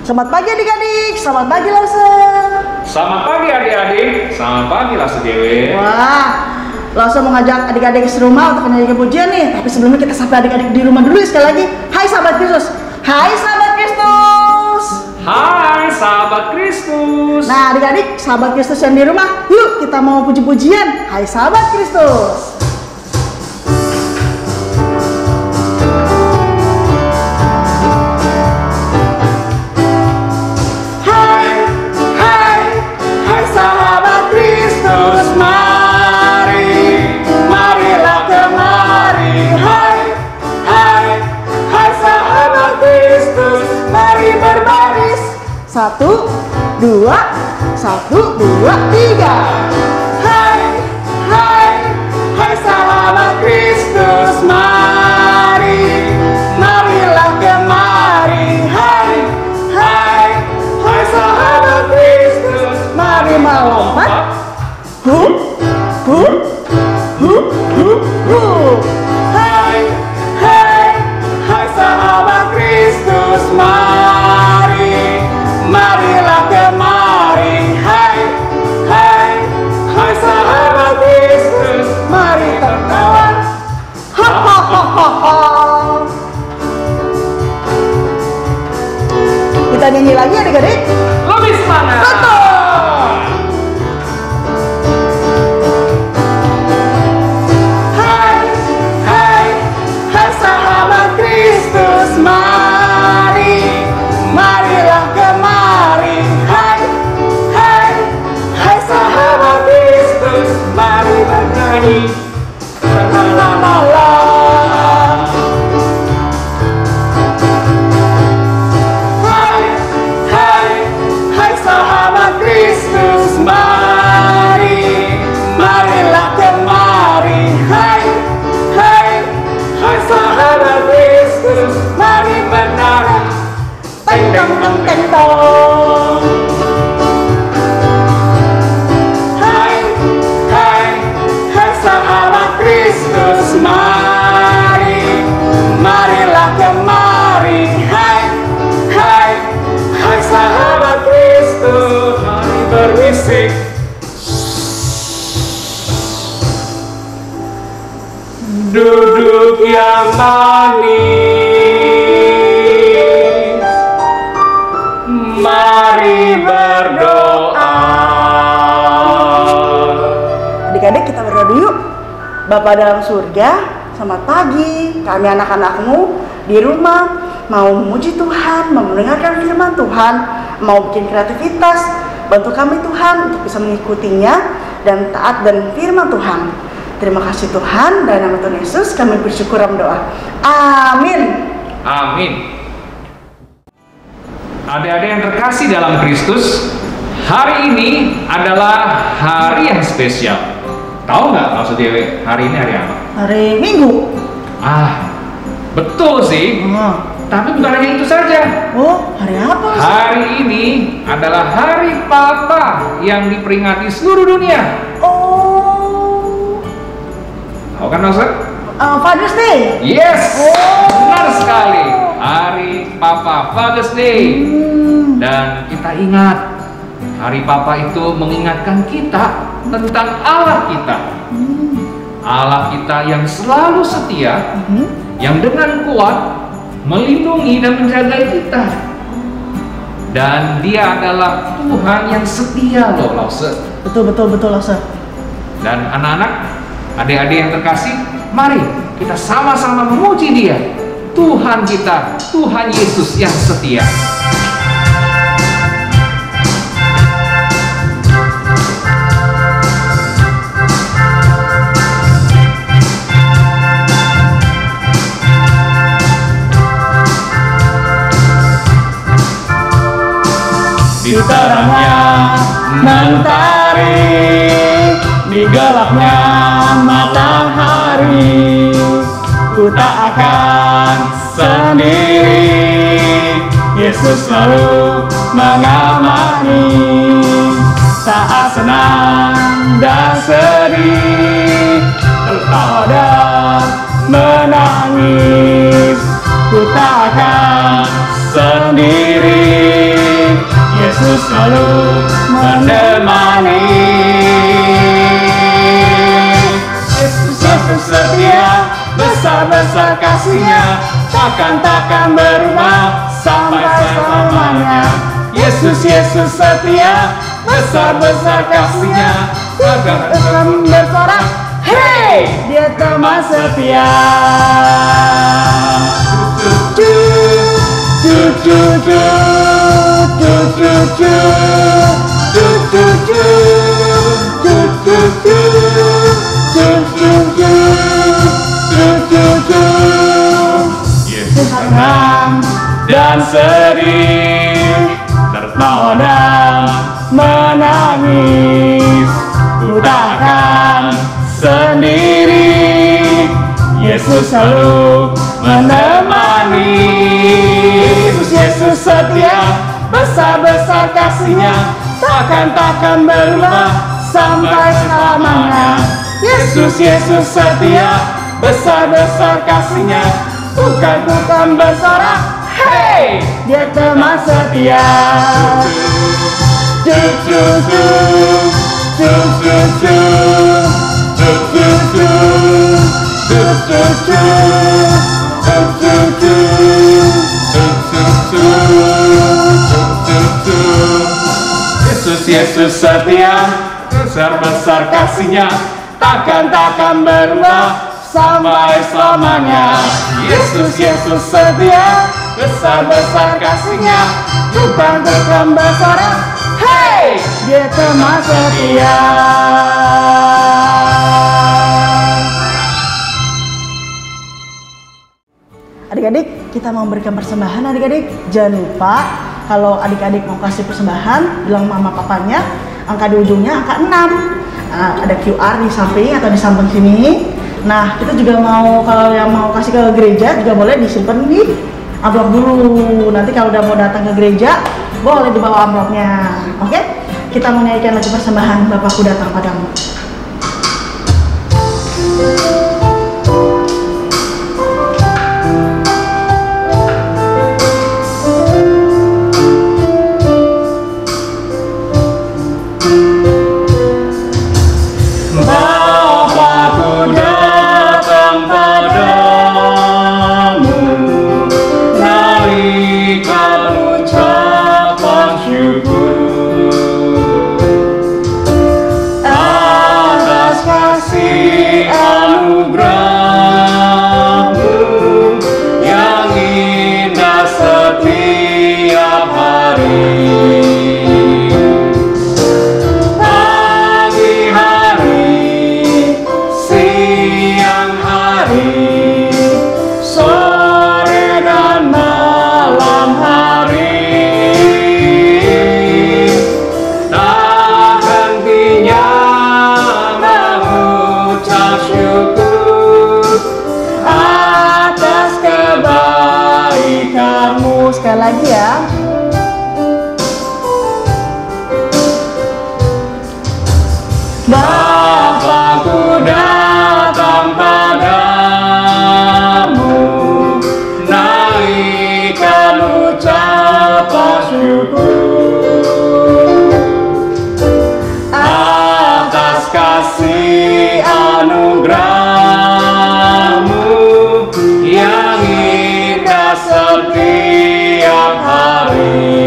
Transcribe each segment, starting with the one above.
Selamat pagi adik-adik, selamat pagi Lause. Selamat pagi adik-adik, selamat pagi Lause Dewi. Wah, Lause mau ngajak adik-adik ke rumah untuk menyanyikan pujian nih. Tapi sebelumnya kita sapa adik-adik di rumah dulu sekali lagi. Hai sahabat Kristus. Hai sahabat Kristus. Hai sahabat Kristus. Nah adik-adik, sahabat Kristus yang di rumah, yuk kita mau puji-pujian. Hai sahabat Kristus. Satu, dua, satu, dua, tiga. Hai, hai, hai sahabat Kristus, mari, marilah kemari. Hai, hai, hai sahabat Kristus, Mari melompat. Hup, hup, hup, hup, hup. hai, hai, hai sahabat Kristus, mari, marilah kemari. Hai, hai, hai sahabat Kristus, mari tertawa. Hahaha. Kita nyanyi lagi adik-adik. Lebih semangat. Betul. Hai, hai, hai sahabat Kristus, mari, marilah kemari. Hai, hai, hai sahabat Kristus, mari bernyanyi. La la la. Hai, hai, hai sahabat Kristus, mari, marilah kemari. Hai, hai, hai sahabat Kristus, mari bernyanyi. Teng teng teng teng tong. Hai, hai, hai sahabat Kristus, mari, marilah kemari. Hai, hai, hai sahabat Kristus, mari berbisik. Duduk yang manis, mari berdoa. Adik-adik kita berdoa dulu yuk. Bapa dalam surga, selamat pagi. Kami anak-anakmu di rumah mau memuji Tuhan, mau mendengarkan firman Tuhan, mau bikin kreativitas. Bantu kami Tuhan untuk bisa mengikutinya dan taat dan firman Tuhan. Terima kasih Tuhan, dan nama Tuhan Yesus kami bersyukur dan berdoa. Amin. Amin. Adik-adik yang terkasih dalam Kristus, hari ini adalah hari yang spesial. Tahu nggak Lause Dewi, hari ini hari apa? Hari Minggu. Ah, betul sih. Tapi bukan hanya itu saja. Oh, hari apa? Hari ini adalah hari Papa yang diperingati seluruh dunia. Oh, Tahu kan Lause? Father's Day. Yes, Oh. benar sekali. Hari Papa, Father's Day. Dan kita ingat, hari Papa itu mengingatkan kita tentang Allah kita. Allah kita yang selalu setia, yang dengan kuat melindungi dan menjaga kita. Dan Dia adalah Tuhan yang setia loh Lause. Betul Lause. Dan anak-anak, adik-adik yang terkasih, mari kita sama-sama memuji Dia, Tuhan kita, Tuhan Yesus yang setia. Di terangnya mentari, di gelapnya matahari, ku tak akan sendiri. Yesus selalu mengamati saat senang dan sedih, tertawa dan menangis. Ku tak akan sendiri. besar-besar kasih-Nya, takkan berubah sampai selamanya. Yesus setia, besar-besar kasih-Nya, takkan bersorak, hey, Dia teman setia. Yesus senang dan sedih, tertawa dan menangis, ku takkan sendiri. Yesus selalu menemani. Yesus setia, besar-besar kasih-Nya, takkan berubah sampai selamanya. Yesus setia, besar-besar kasih-Nya, bukan bersorak, hey, Dia teman setia. Yesus setia, besar-besar kasih-Nya, takkan berubah sampai selamanya. Yesus setia, besar-besar kasih-Nya, bukan bersorak, hey, Dia teman setia. Adik-adik, kita mau memberikan persembahan. Adik-adik, jangan lupa kalau adik-adik mau kasih persembahan, bilang mama papanya, angka di ujungnya angka 6. Nah, ada QR di samping atau di samping sini. Nah, kita juga mau, kalau yang mau kasih ke gereja juga boleh disimpan di amplop dulu. Nanti kalau udah mau datang ke gereja, boleh dibawa amplopnya. Oke? Kita menyanyikan lagu persembahan Bapakku Datang Padamu. Sekali lagi ya. Bapakku datang padamu, naikkan ucapan syukur atas kasih anugerah-Mu yang indah setiap hari.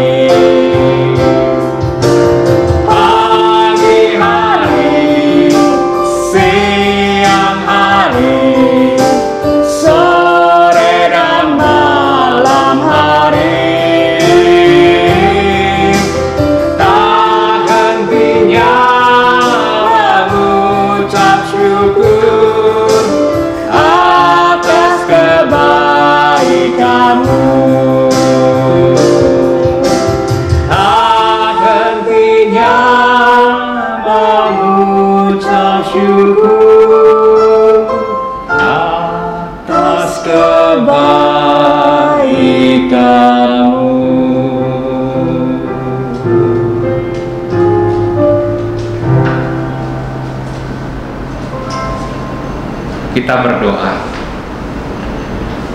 Kita berdoa.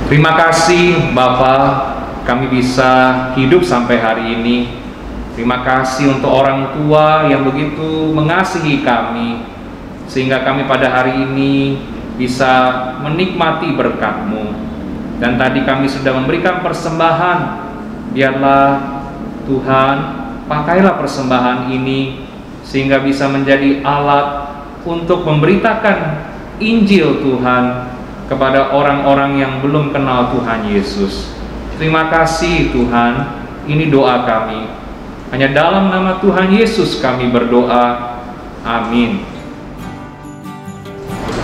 Terima kasih Bapa, kami bisa hidup sampai hari ini. Terima kasih untuk orang tua yang begitu mengasihi kami, sehingga kami pada hari ini bisa menikmati berkat-Mu. Dan tadi kami sudah memberikan persembahan. Biarlah Tuhan, pakailah persembahan ini sehingga bisa menjadi alat untuk memberitakan Injil Tuhan kepada orang-orang yang belum kenal Tuhan Yesus. Terima kasih Tuhan, ini doa kami. Hanya dalam nama Tuhan Yesus kami berdoa. Amin.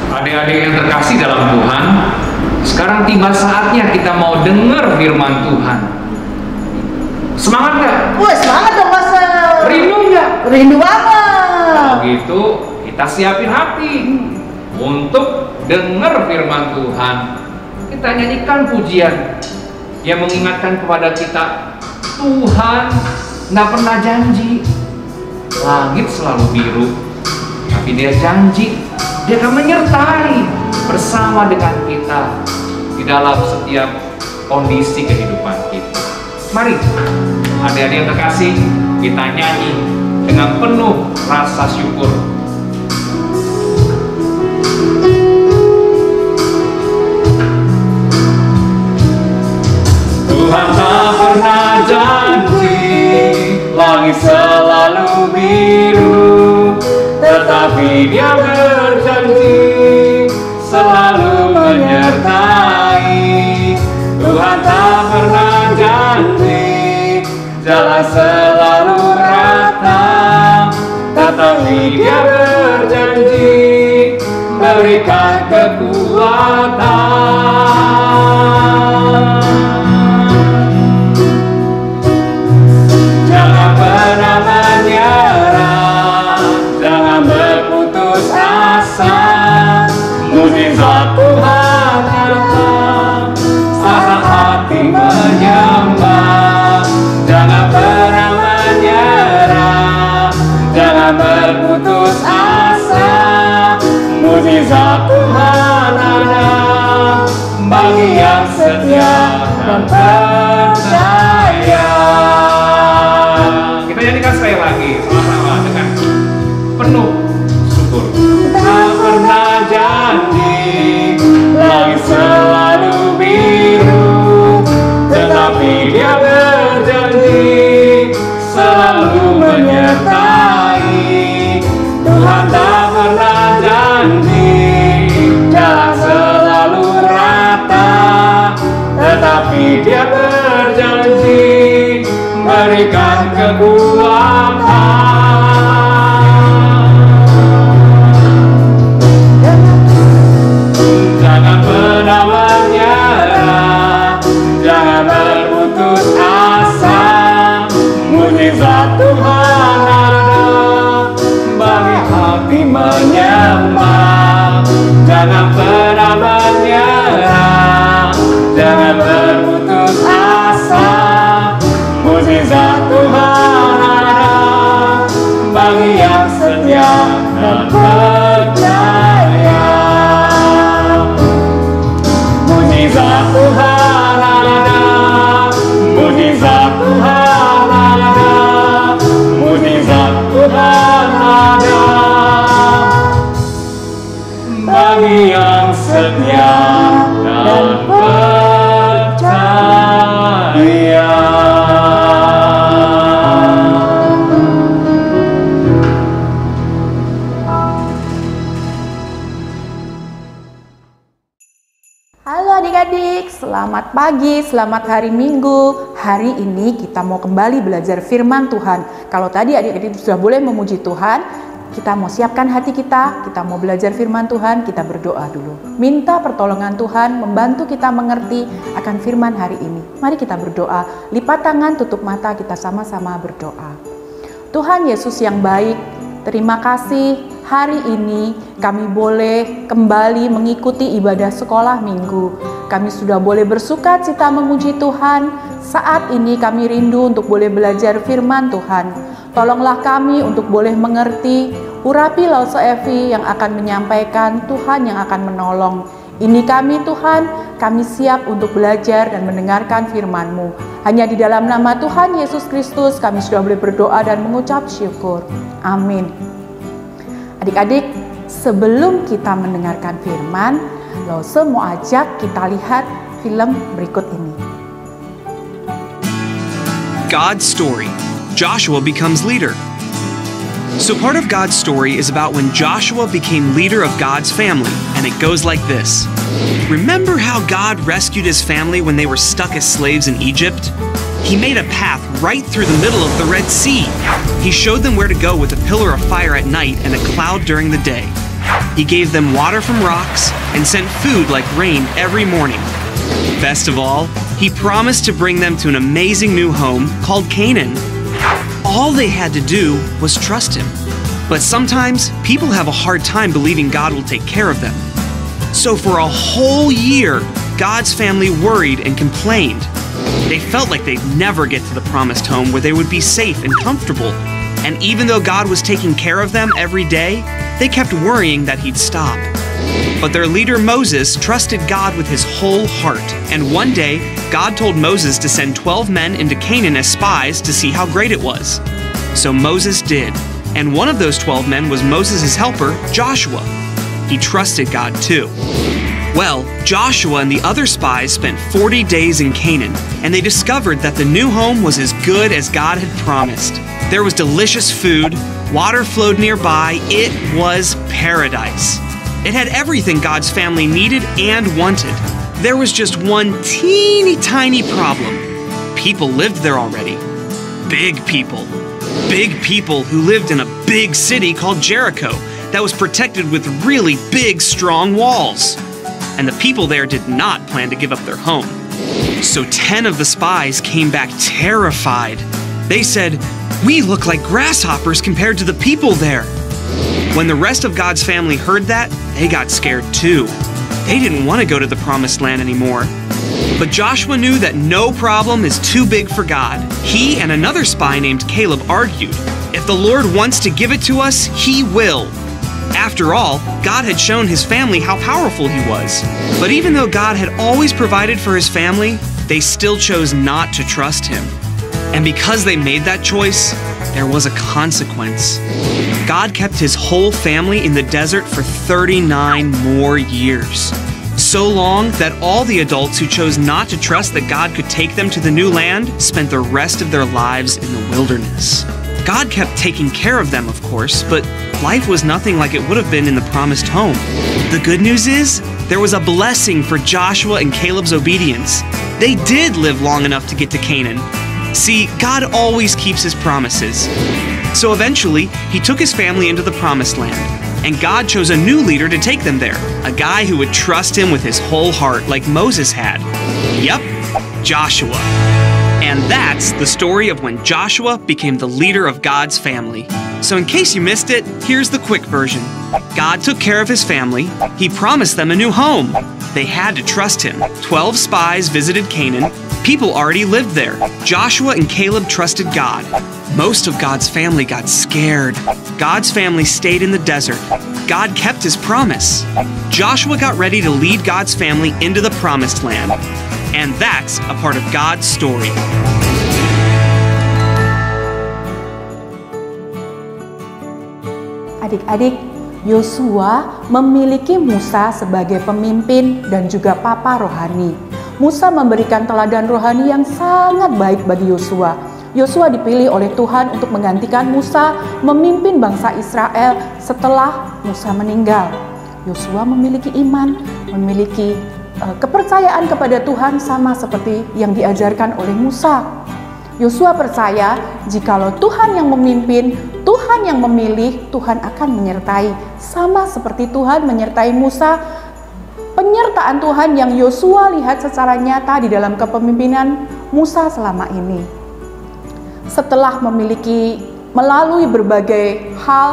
Adik-adik yang terkasih dalam Tuhan, sekarang tiba saatnya kita mau dengar firman Tuhan. Semangat nggak? Wah, semangat dong Pastor. Rindu nggak? Rindu banget. Kalau gitu kita siapin hati untuk dengar firman Tuhan. Kita nyanyikan pujian yang mengingatkan kepada kita, Tuhan nggak pernah janji langit selalu biru, tapi Dia janji Dia akan menyertai bersama dengan kita di dalam setiap kondisi kehidupan kita. Mari adik-adik yang terkasih, kita nyanyi dengan penuh rasa syukur. Tuhan tak pernah janji langit selalu biru, tetapi Dia berjanji selalu menyertai. Tuhan tak pernah janji jalan selalu rata, tetapi Dia berjanji berikan kekuatan. Jangan pernah menyerah, jangan berputus asa. Mukjizat Tuhan datang saat hati menyembah. Jangan pernah menyerah, jangan berputus asa. Mukjizat Tuhan ada bagi yang setia dan percaya. Kita nyanyikan sekali lagi sama-sama dengan penuh syukur. Tak pernah janji langit selalu biru, tetapi Dia berjanji selalu menyertai. Tuhan tak pernah janji jalan selalu rata, tetapi Dia berjanji berikan kekuatan. Jangan pernah menyerah, jangan berputus asa. Mukjizat Tuhan ada bagi hati menyembah. Jangan pernah menyerah, jangan berputus asa. Mukjizat Tuhan ada bagi yang setia dan percaya. Mukjizat Tuhan ada, mukjizat Tuhan ada, mukjizat Tuhan ada bagi yang setia dan percaya. Halo adik-adik, selamat pagi, selamat hari Minggu. Hari ini kita mau kembali belajar firman Tuhan. Kalau tadi adik-adik sudah boleh memuji Tuhan, kita mau siapkan hati kita mau belajar firman Tuhan, kita berdoa dulu. Minta pertolongan Tuhan membantu kita mengerti akan firman hari ini. Mari kita berdoa, lipat tangan, tutup mata, kita sama-sama berdoa. Tuhan Yesus yang baik, terima kasih hari ini kami boleh kembali mengikuti ibadah sekolah minggu. Kami sudah boleh bersuka cita memuji Tuhan. Saat ini kami rindu untuk boleh belajar firman Tuhan. Tolonglah kami untuk boleh mengerti. Urapi Lauso Evi yang akan menyampaikan, Tuhan yang akan menolong. Ini kami Tuhan, kami siap untuk belajar dan mendengarkan firman-Mu. Hanya di dalam nama Tuhan Yesus Kristus kami sudah boleh berdoa dan mengucap syukur. Amin. Adik-adik, sebelum kita mendengarkan firman, Lose mau ajak kita lihat film berikut ini. God's story. Joshua becomes leader. So part of God's story is about when Joshua became leader of God's family, and it goes like this. Remember how God rescued his family when they were stuck as slaves in Egypt? He made a path right through the middle of the Red Sea. He showed them where to go with a pillar of fire at night and a cloud during the day. He gave them water from rocks and sent food like rain every morning. Best of all, he promised to bring them to an amazing new home called Canaan. All they had to do was trust him. But sometimes people have a hard time believing God will take care of them. So for a whole year, God's family worried and complained. They felt like they'd never get to the promised home where they would be safe and comfortable. And even though God was taking care of them every day, they kept worrying that he'd stop. But their leader Moses trusted God with his whole heart. And one day, God told Moses to send 12 men into Canaan as spies to see how great it was. So Moses did. And one of those 12 men was Moses' helper, Joshua. He trusted God too. Well, Joshua and the other spies spent 40 days in Canaan, and they discovered that the new home was as good as God had promised. There was delicious food, water flowed nearby, it was paradise. It had everything God's family needed and wanted. There was just one teeny tiny problem. People lived there already. Big people. Big people who lived in a big city called Jericho that was protected with really big, strong walls. And the people there did not plan to give up their home. So 10 of the spies came back terrified. They said, "We look like grasshoppers compared to the people there." When the rest of God's family heard that, they got scared too. They didn't want to go to the promised land anymore. But Joshua knew that no problem is too big for God. He and another spy named Caleb argued, "If the Lord wants to give it to us, he will." After all, God had shown his family how powerful he was. But even though God had always provided for his family, they still chose not to trust him. And because they made that choice, there was a consequence. God kept his whole family in the desert for 39 more years. So long that all the adults who chose not to trust that God could take them to the new land spent the rest of their lives in the wilderness. God kept taking care of them, of course, but life was nothing like it would have been in the promised home. The good news is, there was a blessing for Joshua and Caleb's obedience. They did live long enough to get to Canaan. See, God always keeps his promises. So eventually, he took his family into the promised land, and God chose a new leader to take them there, a guy who would trust him with his whole heart like Moses had. Yep, Joshua. And that's the story of when Joshua became the leader of God's family. So in case you missed it, here's the quick version. God took care of his family. He promised them a new home. They had to trust him. 12 spies visited Canaan. People already lived there. Joshua and Caleb trusted God. Most of God's family got scared. God's family stayed in the desert. God kept his promise. Joshua got ready to lead God's family into the promised land. And that's a part of God's story. Adik-adik, Yosua memiliki Musa sebagai pemimpin dan juga papa rohani. Musa memberikan teladan rohani yang sangat baik bagi Yosua. Yosua dipilih oleh Tuhan untuk menggantikan Musa memimpin bangsa Israel setelah Musa meninggal. Yosua memiliki iman, memiliki kepercayaan kepada Tuhan sama seperti yang diajarkan oleh Musa. Yosua percaya jikalau Tuhan yang memimpin, Tuhan yang memilih, Tuhan akan menyertai. Sama seperti Tuhan menyertai Musa, penyertaan Tuhan yang Yosua lihat secara nyata di dalam kepemimpinan Musa selama ini. Setelah melalui berbagai hal,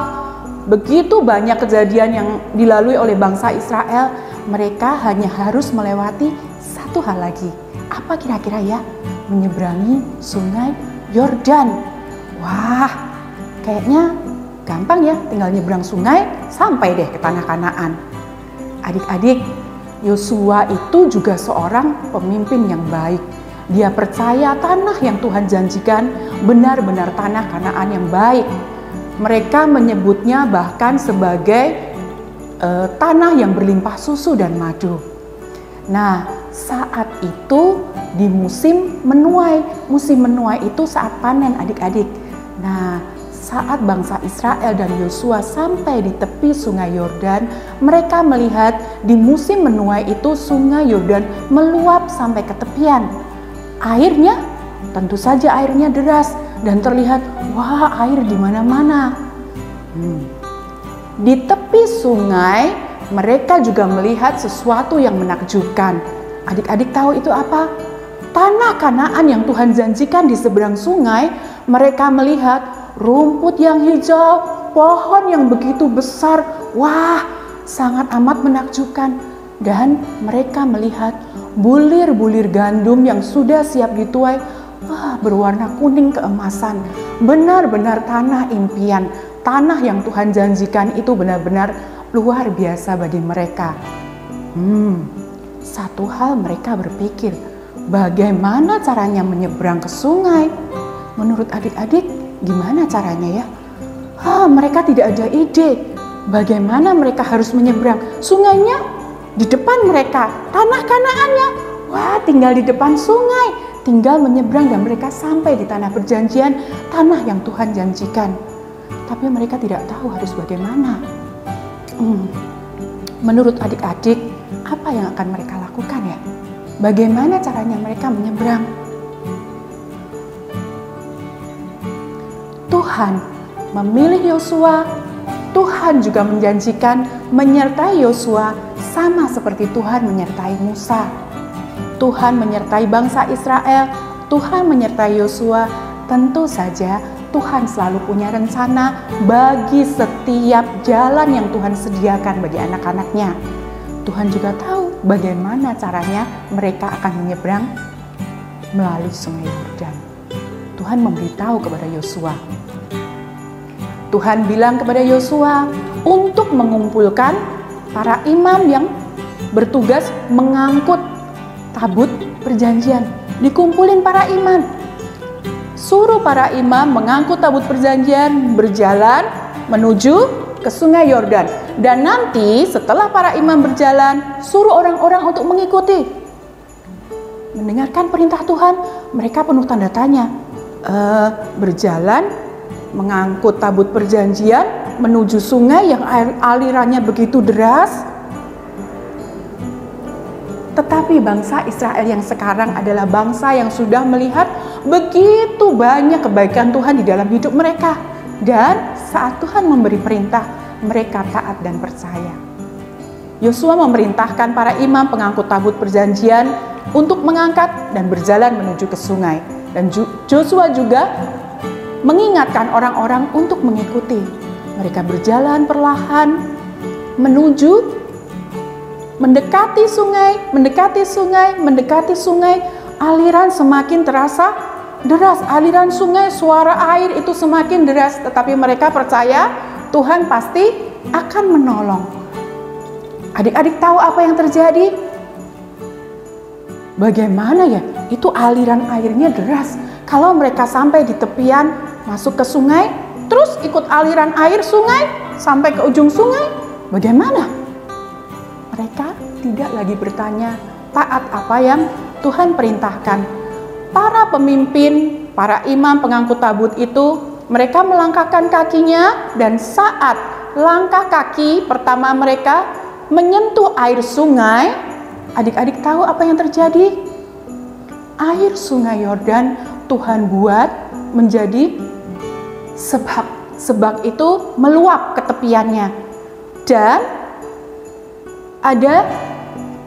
begitu banyak kejadian yang dilalui oleh bangsa Israel, mereka hanya harus melewati satu hal lagi. Apa kira-kira ya? Menyeberangi sungai Yordan. Wah, kayaknya gampang ya, tinggal nyebrang sungai sampai deh ke tanah Kanaan. Adik-adik, Yosua itu juga seorang pemimpin yang baik. Dia percaya tanah yang Tuhan janjikan benar-benar tanah Kanaan yang baik. Mereka menyebutnya bahkan sebagai tanah yang berlimpah susu dan madu. Nah, saat itu di musim menuai. Musim menuai itu saat panen adik-adik. Nah, saat bangsa Israel dan Yosua sampai di tepi sungai Yordan, mereka melihat di musim menuai itu sungai Yordan meluap sampai ke tepian. Airnya, tentu saja airnya deras dan terlihat, wah, air di mana-mana. Di tepi sungai, mereka juga melihat sesuatu yang menakjubkan. Adik-adik tahu itu apa? Tanah Kanaan yang Tuhan janjikan di seberang sungai, mereka melihat rumput yang hijau, pohon yang begitu besar, wah, sangat amat menakjubkan. Dan mereka melihat bulir-bulir gandum yang sudah siap dituai, wah, berwarna kuning keemasan. Benar-benar tanah impian, tanah yang Tuhan janjikan itu benar-benar luar biasa bagi mereka. Satu hal mereka berpikir, bagaimana caranya menyeberang ke sungai? Menurut adik-adik, gimana caranya ya? Mereka tidak ada ide. Bagaimana mereka harus menyeberang? Sungainya di depan mereka, tanah Kanaannya, wah, tinggal di depan sungai, tinggal menyeberang dan mereka sampai di tanah perjanjian, tanah yang Tuhan janjikan. Tapi mereka tidak tahu harus bagaimana. Menurut adik-adik, apa yang akan mereka lakukan ya? Bagaimana caranya mereka menyeberang? Tuhan memilih Yosua. Tuhan juga menjanjikan menyertai Yosua sama seperti Tuhan menyertai Musa. Tuhan menyertai bangsa Israel, Tuhan menyertai Yosua. Tentu saja Tuhan selalu punya rencana bagi setiap jalan yang Tuhan sediakan bagi anak-anaknya. Tuhan juga tahu bagaimana caranya mereka akan menyeberang melalui sungai Yordan. Tuhan memberitahu kepada Yosua. Tuhan bilang kepada Yosua untuk mengumpulkan para imam yang bertugas mengangkut tabut perjanjian. Dikumpulin para imam. Suruh para imam mengangkut tabut perjanjian berjalan menuju ke sungai Yordan. Dan nanti setelah para imam berjalan, suruh orang-orang untuk mengikuti. Mendengarkan perintah Tuhan, mereka penuh tanda tanya. Berjalan, mengangkut tabut perjanjian, menuju sungai yang alirannya begitu deras. Tetapi bangsa Israel yang sekarang adalah bangsa yang sudah melihat begitu banyak kebaikan Tuhan di dalam hidup mereka. Dan saat Tuhan memberi perintah, mereka taat dan percaya. Yosua memerintahkan para imam pengangkut tabut perjanjian untuk mengangkat dan berjalan menuju ke sungai. Dan Yosua juga mengingatkan orang-orang untuk mengikuti. Mereka berjalan perlahan menuju mendekati sungai, aliran semakin terasa deras, aliran sungai, suara air itu semakin deras, tetapi mereka percaya Tuhan pasti akan menolong. Adik-adik tahu apa yang terjadi? Bagaimana ya? Itu aliran airnya deras. Kalau mereka sampai di tepian, masuk ke sungai, terus ikut aliran air sungai sampai ke ujung sungai, bagaimana? Mereka tidak lagi bertanya, taat apa yang Tuhan perintahkan. Para pemimpin, para imam pengangkut tabut itu, mereka melangkahkan kakinya, dan saat langkah kaki pertama mereka menyentuh air sungai, adik-adik tahu apa yang terjadi? Air sungai Yordan Tuhan buat menjadi sebak itu meluap ke tepiannya, dan ada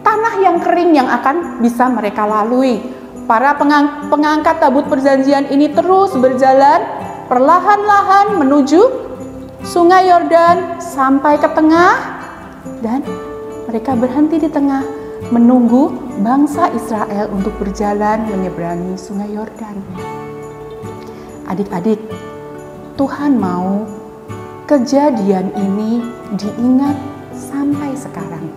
tanah yang kering yang akan bisa mereka lalui. Para pengangkat tabut perjanjian ini terus berjalan perlahan-lahan menuju sungai Yordan sampai ke tengah, dan mereka berhenti di tengah menunggu bangsa Israel untuk berjalan menyeberangi sungai Yordan. Adik-adik, Tuhan mau kejadian ini diingat sampai sekarang.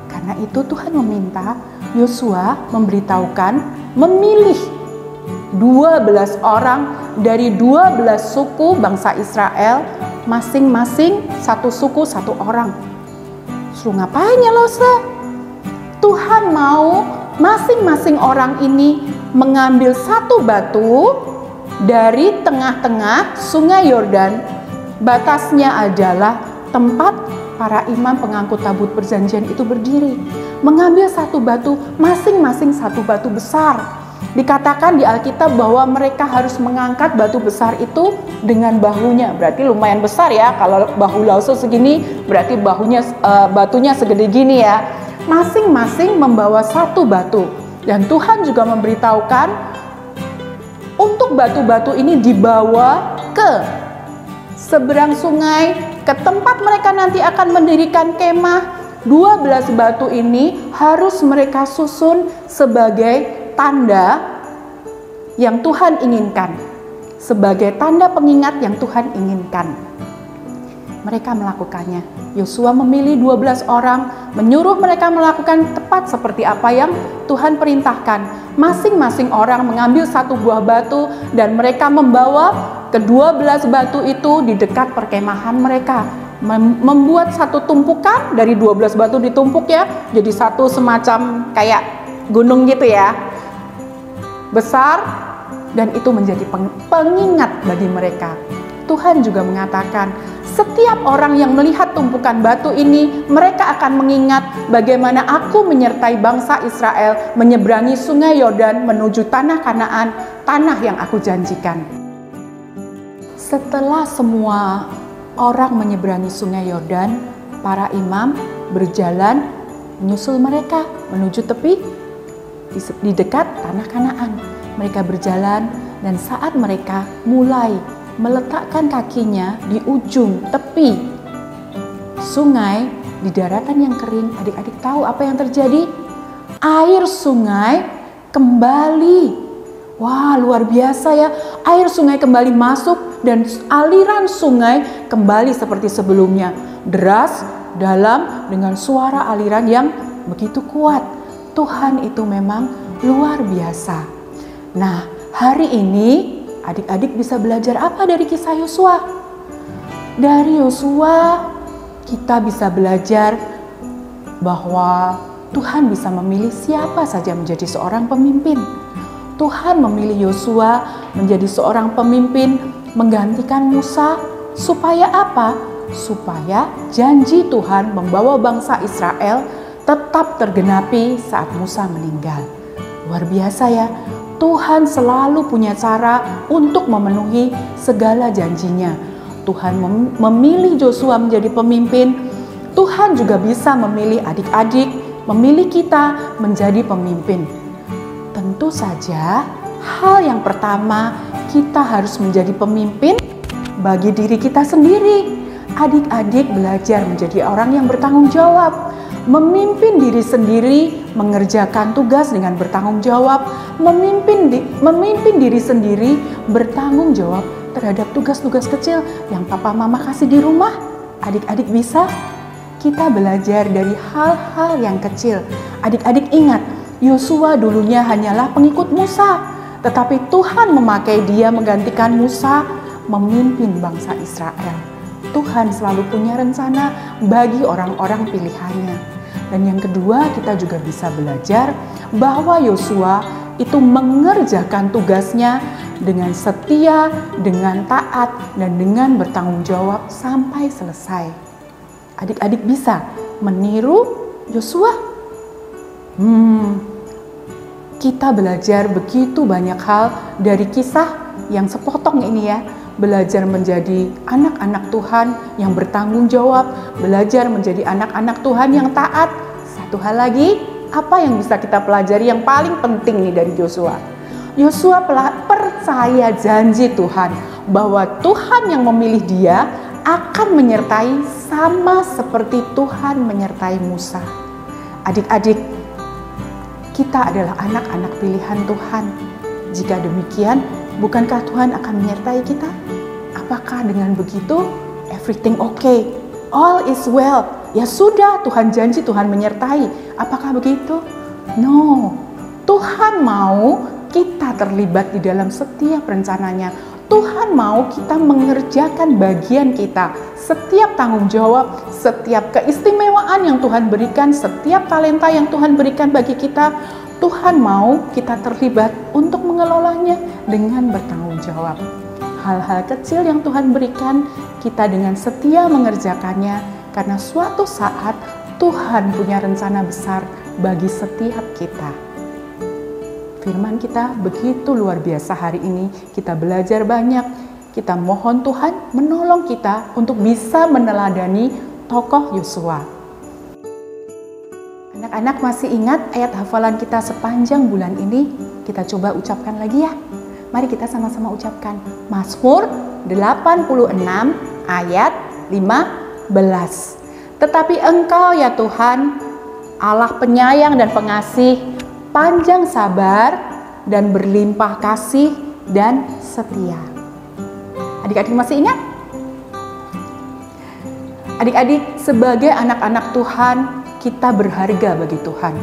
Karena itu Tuhan meminta Yosua memberitahukan, memilih 12 orang dari 12 suku bangsa Israel, masing-masing satu suku satu orang. Suruh ngapain ya Lose? Tuhan mau masing-masing orang ini mengambil satu batu dari tengah-tengah sungai Yordan. Batasnya adalah tempat para imam pengangkut tabut perjanjian itu berdiri. Mengambil satu batu, masing-masing satu batu besar. Dikatakan di Alkitab bahwa mereka harus mengangkat batu besar itu dengan bahunya. Berarti lumayan besar ya. Kalau bahu Lause segini, berarti batunya segede gini ya. Masing-masing membawa satu batu. Dan Tuhan juga memberitahukan untuk batu-batu ini dibawa ke seberang sungai, ke tempat mereka nanti akan mendirikan kemah. 12 batu ini harus mereka susun sebagai tanda yang Tuhan inginkan, sebagai tanda pengingat yang Tuhan inginkan. Mereka melakukannya. Yosua memilih 12 orang, menyuruh mereka melakukan tepat seperti apa yang Tuhan perintahkan. Masing-masing orang mengambil satu buah batu dan mereka membawa ke-12 batu itu di dekat perkemahan mereka. Membuat satu tumpukan dari 12 batu ditumpuk ya, jadi satu semacam kayak gunung gitu ya. Besar, dan itu menjadi pengingat bagi mereka. Tuhan juga mengatakan, setiap orang yang melihat tumpukan batu ini, mereka akan mengingat bagaimana aku menyertai bangsa Israel menyeberangi sungai Yordan menuju tanah Kanaan, tanah yang aku janjikan. Setelah semua orang menyeberangi sungai Yordan, para imam berjalan menyusul mereka menuju tepi di dekat tanah Kanaan. Mereka berjalan dan saat mereka mulai meletakkan kakinya di ujung tepi sungai di daratan yang kering, adik-adik tahu apa yang terjadi? Air sungai kembali. Wah, luar biasa ya. Air sungai kembali masuk dan aliran sungai kembali seperti sebelumnya. Deras, dalam, dengan suara aliran yang begitu kuat. Tuhan itu memang luar biasa. Nah, hari ini adik-adik bisa belajar apa dari kisah Yosua? Dari Yosua kita bisa belajar bahwa Tuhan bisa memilih siapa saja menjadi seorang pemimpin. Tuhan memilih Yosua menjadi seorang pemimpin menggantikan Musa supaya apa? Supaya janji Tuhan membawa bangsa Israel tetap tergenapi saat Musa meninggal. Luar biasa ya. Tuhan selalu punya cara untuk memenuhi segala janjinya. Tuhan memilih Yosua menjadi pemimpin. Tuhan juga bisa memilih adik-adik, memilih kita menjadi pemimpin. Tentu saja, hal yang pertama kita harus menjadi pemimpin bagi diri kita sendiri. Adik-adik belajar menjadi orang yang bertanggung jawab. Memimpin diri sendiri, mengerjakan tugas dengan bertanggung jawab, memimpin diri sendiri, bertanggung jawab terhadap tugas-tugas kecil yang papa mama kasih di rumah. Adik-adik bisa? Kita belajar dari hal-hal yang kecil. Adik-adik ingat, Yosua dulunya hanyalah pengikut Musa, tetapi Tuhan memakai dia menggantikan Musa memimpin bangsa Israel. Tuhan selalu punya rencana bagi orang-orang pilihannya. Dan yang kedua, kita juga bisa belajar bahwa Yosua itu mengerjakan tugasnya dengan setia, dengan taat, dan dengan bertanggung jawab sampai selesai. Adik-adik bisa meniru Yosua? Kita belajar begitu banyak hal dari kisah yang sepotong ini ya. Belajar menjadi anak-anak Tuhan yang bertanggung jawab, belajar menjadi anak-anak Tuhan yang taat. Satu hal lagi, apa yang bisa kita pelajari yang paling penting nih dari Yosua? Yosua percaya janji Tuhan bahwa Tuhan yang memilih dia akan menyertai sama seperti Tuhan menyertai Musa. Adik-adik, kita adalah anak-anak pilihan Tuhan. Jika demikian, bukankah Tuhan akan menyertai kita? Apakah dengan begitu everything okay? All is well. Ya sudah, Tuhan janji, Tuhan menyertai. Apakah begitu? No. Tuhan mau kita terlibat di dalam setiap rencananya. Tuhan mau kita mengerjakan bagian kita. Setiap tanggung jawab, setiap keistimewaan yang Tuhan berikan, setiap talenta yang Tuhan berikan bagi kita, Tuhan mau kita terlibat untuk mengelolanya dengan bertanggung jawab. Hal-hal kecil yang Tuhan berikan, kita dengan setia mengerjakannya, karena suatu saat Tuhan punya rencana besar bagi setiap kita. Firman kita begitu luar biasa hari ini, kita belajar banyak, kita mohon Tuhan menolong kita untuk bisa meneladani tokoh Yosua. Anak-anak masih ingat ayat hafalan kita sepanjang bulan ini? Kita coba ucapkan lagi ya. Mari kita sama-sama ucapkan. Mazmur 86 ayat 15. Tetapi Engkau ya Tuhan, Allah penyayang dan pengasih, panjang sabar dan berlimpah kasih dan setia. Adik-adik masih ingat? Adik-adik, sebagai anak-anak Tuhan, kita berharga bagi Tuhan.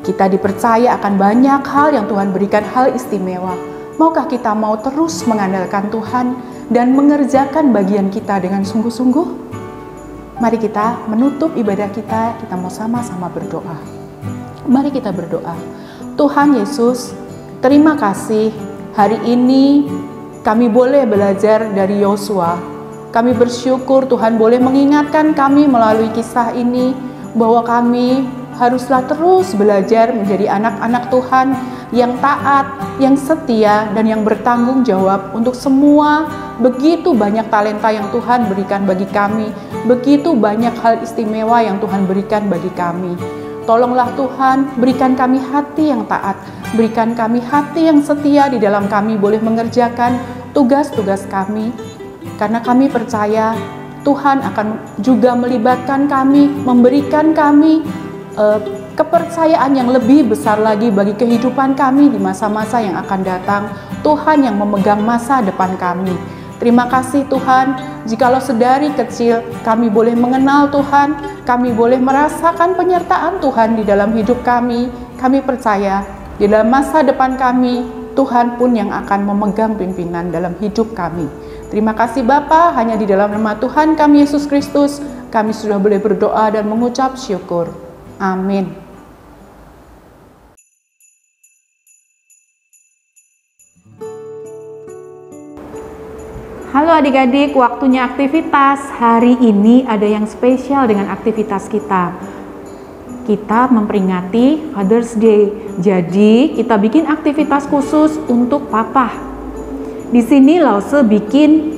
Kita dipercaya akan banyak hal yang Tuhan berikan, hal istimewa. Maukah kita mau terus mengandalkan Tuhan dan mengerjakan bagian kita dengan sungguh-sungguh? Mari kita menutup ibadah kita mau sama-sama berdoa. Mari kita berdoa. Tuhan Yesus, terima kasih hari ini kami boleh belajar dari Yosua. Kami bersyukur Tuhan boleh mengingatkan kami melalui kisah ini bahwa kami haruslah terus belajar menjadi anak-anak Tuhan yang taat, yang setia, dan yang bertanggung jawab untuk semua begitu banyak talenta yang Tuhan berikan bagi kami, begitu banyak hal istimewa yang Tuhan berikan bagi kami. Tolonglah Tuhan, berikan kami hati yang taat, berikan kami hati yang setia di dalam kami boleh mengerjakan tugas-tugas kami. Karena kami percaya Tuhan akan juga melibatkan kami, memberikan kami kepercayaan yang lebih besar lagi bagi kehidupan kami di masa-masa yang akan datang. Tuhan yang memegang masa depan kami. Terima kasih Tuhan, jikalau sedari kecil kami boleh mengenal Tuhan, kami boleh merasakan penyertaan Tuhan di dalam hidup kami. Kami percaya di dalam masa depan kami, Tuhan pun yang akan memegang pimpinan dalam hidup kami. Terima kasih Bapa, hanya di dalam nama Tuhan kami Yesus Kristus, kami sudah boleh berdoa dan mengucap syukur. Amin. Halo adik-adik, waktunya aktivitas. Hari ini ada yang spesial dengan aktivitas kita. Kita memperingati Father's Day. Jadi, kita bikin aktivitas khusus untuk papa. Di sini Lause bikin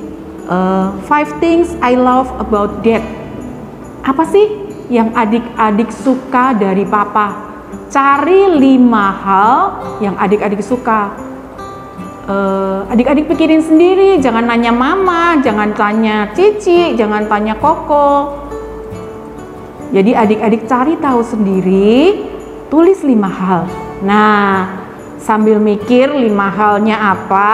5 things I love about dad. Apa sih yang adik-adik suka dari papa? Cari 5 hal yang adik-adik suka. Adik-adik pikirin sendiri, jangan nanya mama, jangan tanya cici, jangan tanya koko. Jadi adik-adik cari tahu sendiri, tulis 5 hal. Nah, sambil mikir 5 halnya apa,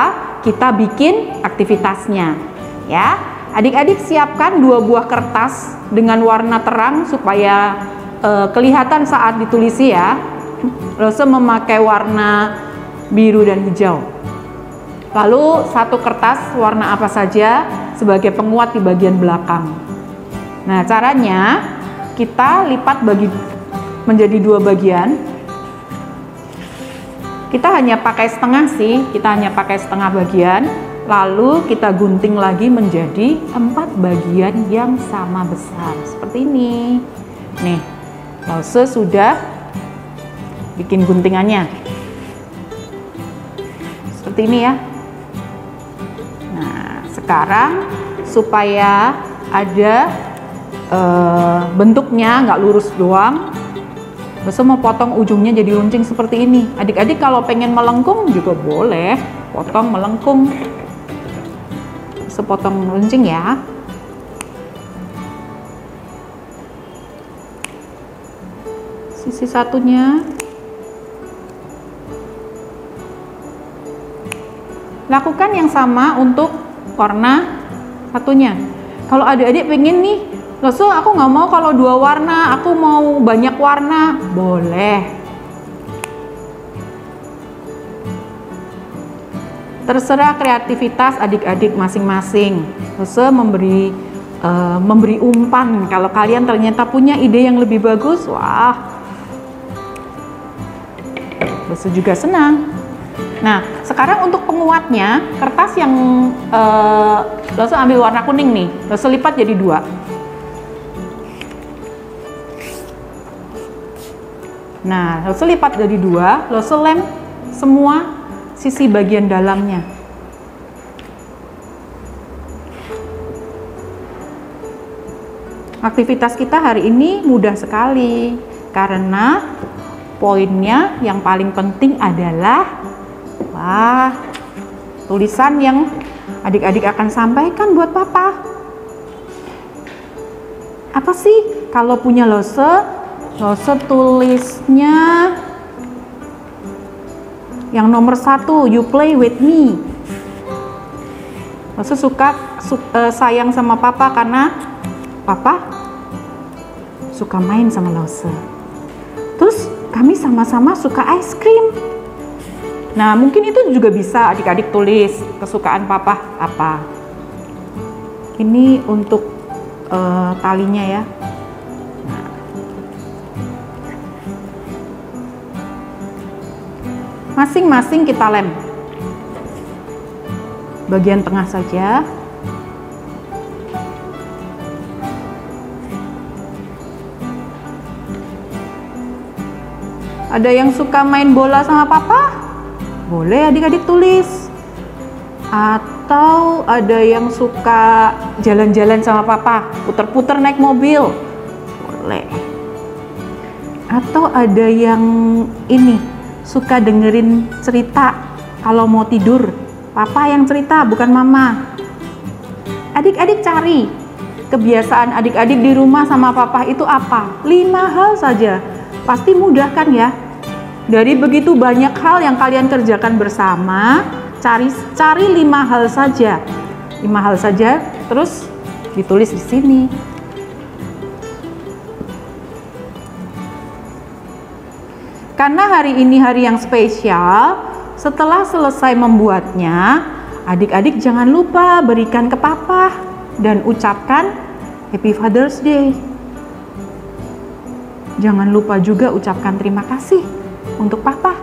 kita bikin aktivitasnya. Ya, adik-adik siapkan 2 buah kertas dengan warna terang supaya kelihatan saat ditulisi ya. Lause memakai warna biru dan hijau. Lalu 1 kertas warna apa saja sebagai penguat di bagian belakang. Nah, caranya kita lipat menjadi 2 bagian. Kita hanya pakai setengah sih, kita hanya pakai setengah bagian. Lalu kita gunting lagi menjadi 4 bagian yang sama besar. Seperti ini. Nih, Lause sudah bikin guntingannya. Seperti ini ya. Sekarang supaya ada bentuknya nggak lurus doang, Lause mau potong ujungnya jadi runcing seperti ini. Adik-adik kalau pengen melengkung juga boleh, potong melengkung. Lause potong runcing ya. Sisi satunya. Lakukan yang sama untuk warna satunya. Kalau adik-adik pengen nih, Lause aku nggak mau kalau 2 warna, aku mau banyak warna, boleh. terserah kreativitas adik-adik masing-masing. Lose memberi umpan. Kalau kalian ternyata punya ide yang lebih bagus, wah, Lose juga senang. Nah, sekarang untuk penguatnya, kertas yang Lose ambil warna kuning nih, Lose lipat jadi 2. Nah, Lose lipat jadi 2, Lose lem semua sisi bagian dalamnya. Aktivitas kita hari ini mudah sekali karena poinnya yang paling penting adalah tulisan yang adik-adik akan sampaikan buat papa. Apa sih kalau punya Lose tulisnya yang nomor 1, you play with me. Lose suka sayang sama papa karena papa suka main sama Lose. Terus kami sama-sama suka ice cream. Nah, mungkin itu juga bisa adik-adik tulis kesukaan papa apa. Ini untuk talinya ya. Masing-masing kita lem bagian tengah saja. Ada yang suka main bola sama papa? Boleh adik-adik tulis. Atau ada yang suka jalan-jalan sama papa, puter-puter naik mobil? Boleh. Atau ada yang ini, suka dengerin cerita kalau mau tidur. Papa yang cerita, bukan mama. Adik-adik cari kebiasaan adik-adik di rumah sama papa itu apa? 5 hal saja. Pasti mudah kan ya? Dari begitu banyak hal yang kalian kerjakan bersama, cari 5 hal saja. 5 hal saja, terus ditulis di sini. Karena hari ini hari yang spesial, setelah selesai membuatnya, adik-adik jangan lupa berikan ke papa dan ucapkan Happy Father's Day. Jangan lupa juga ucapkan terima kasih untuk papa.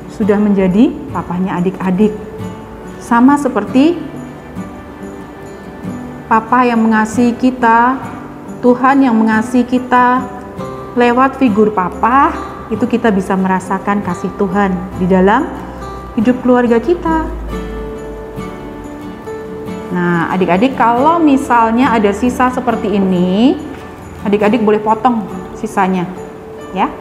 Sudah menjadi papanya adik-adik. Sama seperti papa yang mengasihi kita, Tuhan yang mengasihi kita. Lewat figur papa, itu kita bisa merasakan kasih Tuhan di dalam hidup keluarga kita. Nah, adik-adik kalau misalnya ada sisa seperti ini, adik-adik boleh potong sisanya, ya.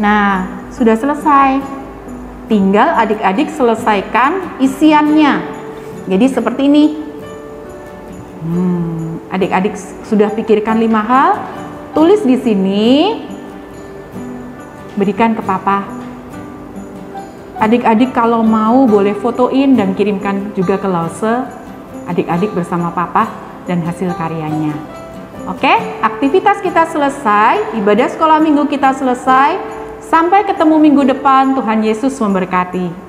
Nah, sudah selesai. Tinggal adik-adik selesaikan isiannya. Jadi seperti ini. Adik-adik sudah pikirkan 5 hal, tulis di sini, berikan ke papa. Adik-adik kalau mau boleh fotoin dan kirimkan juga ke Lose, adik-adik bersama papa dan hasil karyanya. Oke, aktivitas kita selesai, ibadah sekolah minggu kita selesai. Sampai ketemu minggu depan, Tuhan Yesus memberkati.